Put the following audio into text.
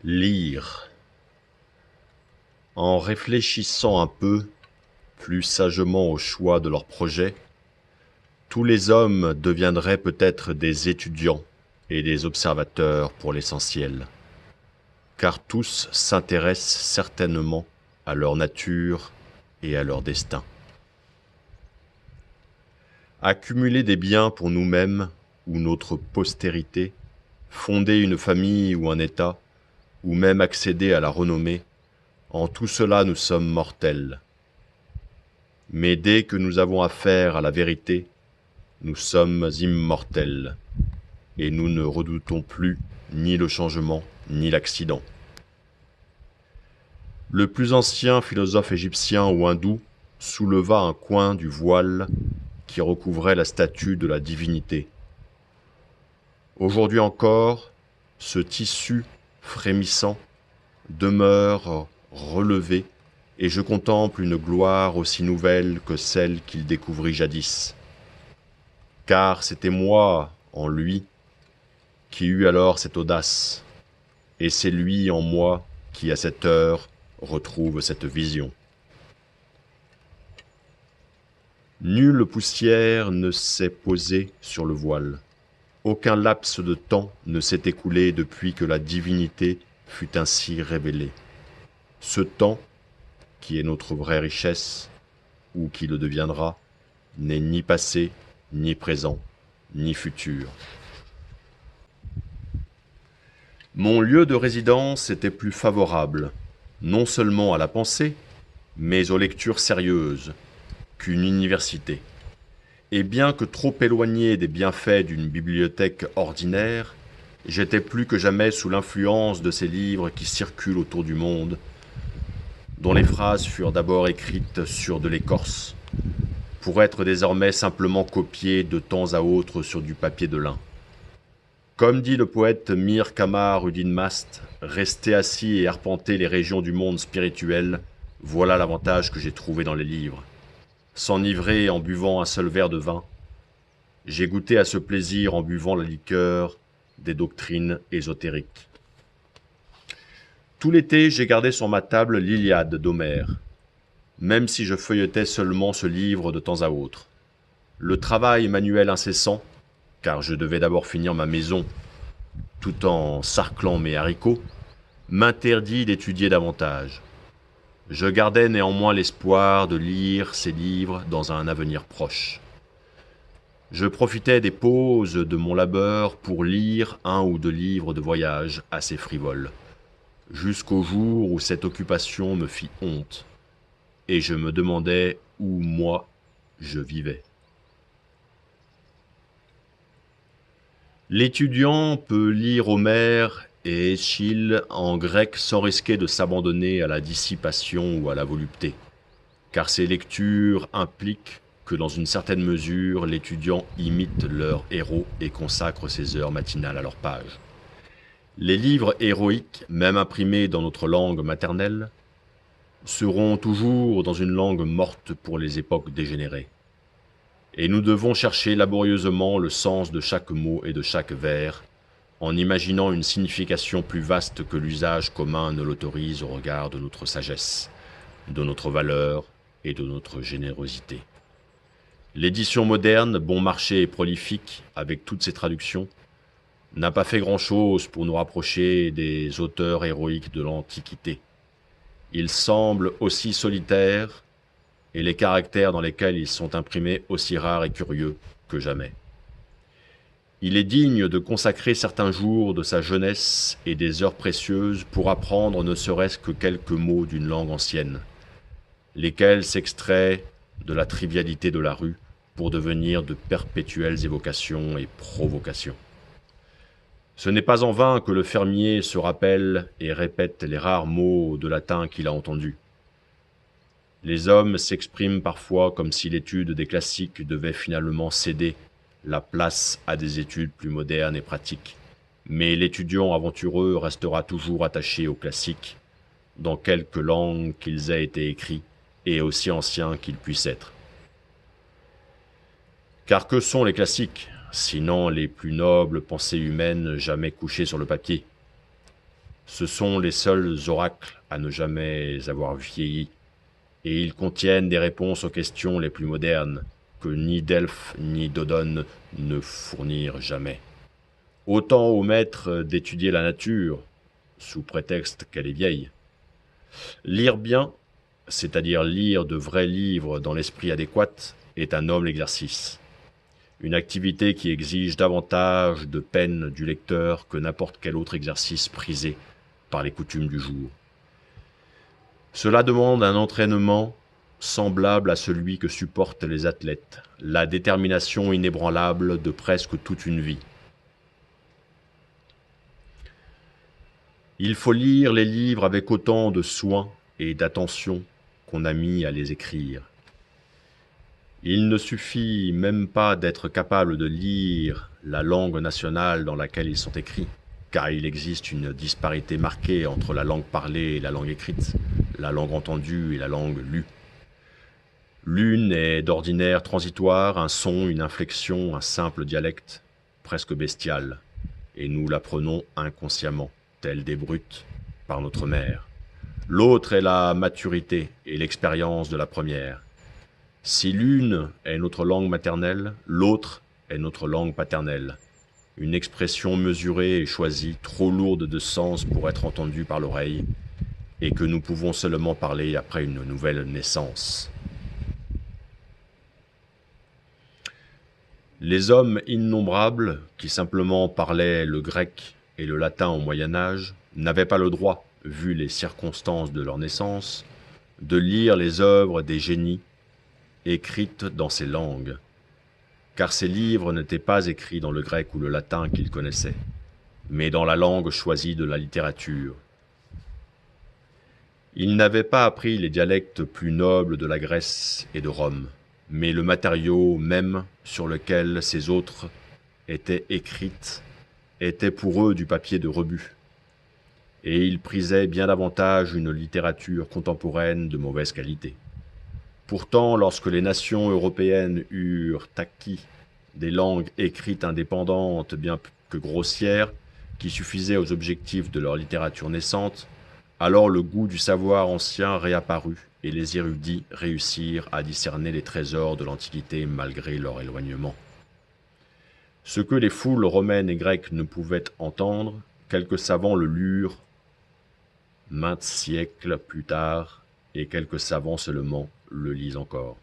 Lire. En réfléchissant un peu, plus sagement au choix de leurs projets, tous les hommes deviendraient peut-être des étudiants et des observateurs pour l'essentiel, car tous s'intéressent certainement à leur nature et à leur destin. Accumuler des biens pour nous-mêmes ou notre postérité, fonder une famille ou un État, ou même accéder à la renommée, en tout cela nous sommes mortels. Mais dès que nous avons affaire à la vérité, nous sommes immortels, et nous ne redoutons plus ni le changement, ni l'accident. Le plus ancien philosophe égyptien ou hindou souleva un coin du voile qui recouvrait la statue de la divinité. Aujourd'hui encore, ce tissu frémissant demeure relevé, et je contemple une gloire aussi nouvelle que celle qu'il découvrit jadis. Car c'était moi, en lui, qui eut alors cette audace, et c'est lui en moi qui, à cette heure, retrouve cette vision. Nulle poussière ne s'est posée sur le voile. Aucun laps de temps ne s'est écoulé depuis que la divinité fut ainsi révélée. Ce temps, qui est notre vraie richesse, ou qui le deviendra, n'est ni passé, ni présent, ni futur. Mon lieu de résidence était plus favorable, non seulement à la pensée, mais aux lectures sérieuses, qu'une université. Et bien que trop éloigné des bienfaits d'une bibliothèque ordinaire, j'étais plus que jamais sous l'influence de ces livres qui circulent autour du monde, dont les phrases furent d'abord écrites sur de l'écorce, pour être désormais simplement copiées de temps à autre sur du papier de lin. Comme dit le poète Mir Kamar Uddin Mast, rester assis et arpenter les régions du monde spirituel, voilà l'avantage que j'ai trouvé dans les livres. S'enivrer en buvant un seul verre de vin, j'ai goûté à ce plaisir en buvant la liqueur des doctrines ésotériques. Tout l'été, j'ai gardé sur ma table l'Iliade d'Homère, même si je feuilletais seulement ce livre de temps à autre. Le travail manuel incessant, car je devais d'abord finir ma maison, tout en sarclant mes haricots, m'interdit d'étudier davantage. Je gardais néanmoins l'espoir de lire ces livres dans un avenir proche. Je profitais des pauses de mon labeur pour lire un ou deux livres de voyage assez frivoles, jusqu'au jour où cette occupation me fit honte, et je me demandais où, moi, je vivais. L'étudiant peut lire Homère et Éschyle en grec sans risquer de s'abandonner à la dissipation ou à la volupté, car ces lectures impliquent que dans une certaine mesure, l'étudiant imite leur héros et consacre ses heures matinales à leurs pages. Les livres héroïques, même imprimés dans notre langue maternelle, seront toujours dans une langue morte pour les époques dégénérées. Et nous devons chercher laborieusement le sens de chaque mot et de chaque vers, en imaginant une signification plus vaste que l'usage commun ne l'autorise au regard de notre sagesse, de notre valeur et de notre générosité. L'édition moderne, bon marché et prolifique, avec toutes ses traductions, n'a pas fait grand-chose pour nous rapprocher des auteurs héroïques de l'Antiquité. Ils semblent aussi solitaires, et les caractères dans lesquels ils sont imprimés aussi rares et curieux que jamais. Il est digne de consacrer certains jours de sa jeunesse et des heures précieuses pour apprendre ne serait-ce que quelques mots d'une langue ancienne, lesquels s'extraient de la trivialité de la rue pour devenir de perpétuelles évocations et provocations. Ce n'est pas en vain que le fermier se rappelle et répète les rares mots de latin qu'il a entendus. Les hommes s'expriment parfois comme si l'étude des classiques devait finalement céder la place à des études plus modernes et pratiques. Mais l'étudiant aventureux restera toujours attaché aux classiques, dans quelque langue qu'ils aient été écrits, et aussi anciens qu'ils puissent être. Car que sont les classiques, sinon les plus nobles pensées humaines jamais couchées sur le papier? Ce sont les seuls oracles à ne jamais avoir vieilli, et ils contiennent des réponses aux questions les plus modernes que ni Delphes ni Dodone ne fournirent jamais. Autant au maître d'étudier la nature, sous prétexte qu'elle est vieille. Lire bien, c'est-à-dire lire de vrais livres dans l'esprit adéquat, est un noble exercice. Une activité qui exige davantage de peine du lecteur que n'importe quel autre exercice prisé par les coutumes du jour. Cela demande un entraînement semblable à celui que supportent les athlètes, la détermination inébranlable de presque toute une vie. Il faut lire les livres avec autant de soin et d'attention qu'on a mis à les écrire. Il ne suffit même pas d'être capable de lire la langue nationale dans laquelle ils sont écrits, car il existe une disparité marquée entre la langue parlée et la langue écrite, la langue entendue et la langue lue. L'une est d'ordinaire transitoire, un son, une inflexion, un simple dialecte, presque bestial, et nous l'apprenons inconsciemment, tels des brutes, par notre mère. L'autre est la maturité et l'expérience de la première. Si l'une est notre langue maternelle, l'autre est notre langue paternelle. Une expression mesurée et choisie, trop lourde de sens pour être entendue par l'oreille, et que nous pouvons seulement parler après une nouvelle naissance. Les hommes innombrables, qui simplement parlaient le grec et le latin au Moyen-Âge, n'avaient pas le droit, vu les circonstances de leur naissance, de lire les œuvres des génies écrites dans ces langues, car ces livres n'étaient pas écrits dans le grec ou le latin qu'ils connaissaient, mais dans la langue choisie de la littérature. Ils n'avaient pas appris les dialectes plus nobles de la Grèce et de Rome, mais le matériau même sur lequel ces autres étaient écrites était pour eux du papier de rebut, et ils prisaient bien davantage une littérature contemporaine de mauvaise qualité. Pourtant, lorsque les nations européennes eurent acquis des langues écrites indépendantes bien que grossières, qui suffisaient aux objectifs de leur littérature naissante, alors le goût du savoir ancien réapparut, et les érudits réussirent à discerner les trésors de l'Antiquité malgré leur éloignement. Ce que les foules romaines et grecques ne pouvaient entendre, quelques savants le lurent maintes siècles plus tard, et quelques savants seulement le lisent encore.